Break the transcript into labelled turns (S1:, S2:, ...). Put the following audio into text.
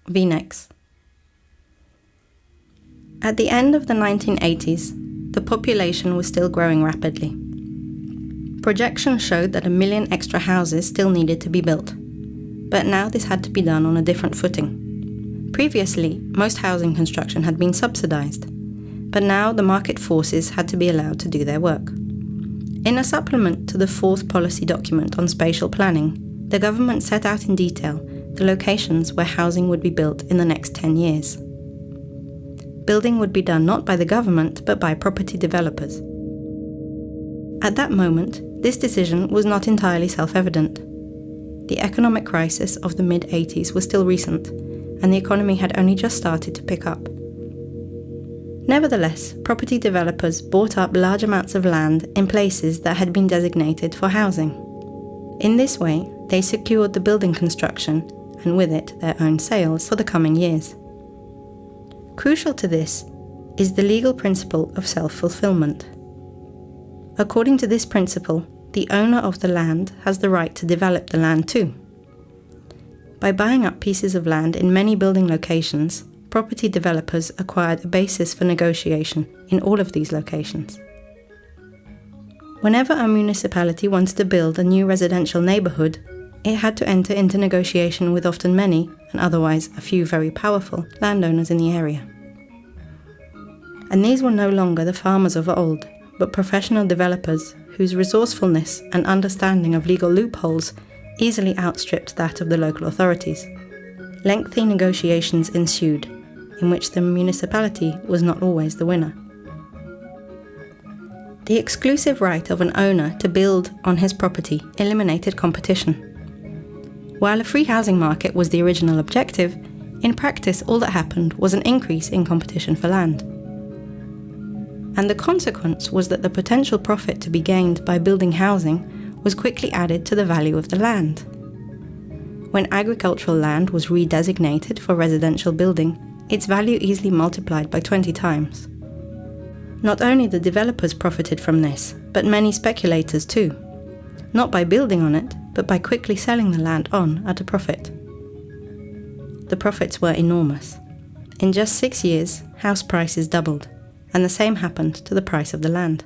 S1: Vinex. At the end of the 1980s, the population was still growing rapidly. Projections showed that 1 million extra houses still needed to be built, but now this had to be done on a different footing. Previously, most housing construction had been subsidized, but now the market forces had to be allowed to do their work. In a supplement to the fourth policy document on spatial planning, the government set out in detail the locations where housing would be built in the next 10 years. Building would be done not by the government, but by property developers. At that moment, this decision was not entirely self-evident. The economic crisis of the mid-80s was still recent, and the economy had only just started to pick up. Nevertheless, property developers bought up large amounts of land in places that had been designated for housing. In this way, they secured the building construction, and with it their own sales, for the coming years. Crucial to this is the legal principle of self-fulfillment. According to this principle, the owner of the land has the right to develop the land too. By buying up pieces of land in many building locations, property developers acquired a basis for negotiation in all of these locations. Whenever a municipality wanted to build a new residential neighborhood, it had to enter into negotiation with often many, and otherwise a few very powerful, landowners in the area. And these were no longer the farmers of old, but professional developers whose resourcefulness and understanding of legal loopholes easily outstripped that of the local authorities. Lengthy negotiations ensued, in which the municipality was not always the winner. The exclusive right of an owner to build on his property eliminated competition. While a free housing market was the original objective, in practice all that happened was an increase in competition for land. And the consequence was that the potential profit to be gained by building housing was quickly added to the value of the land. When agricultural land was redesignated for residential building, its value easily multiplied by 20 times. Not only the developers profited from this, but many speculators too. Not by building on it, but by quickly selling the land on at a profit. The profits were enormous. In just 6 years, house prices doubled, and the same happened to the price of the land.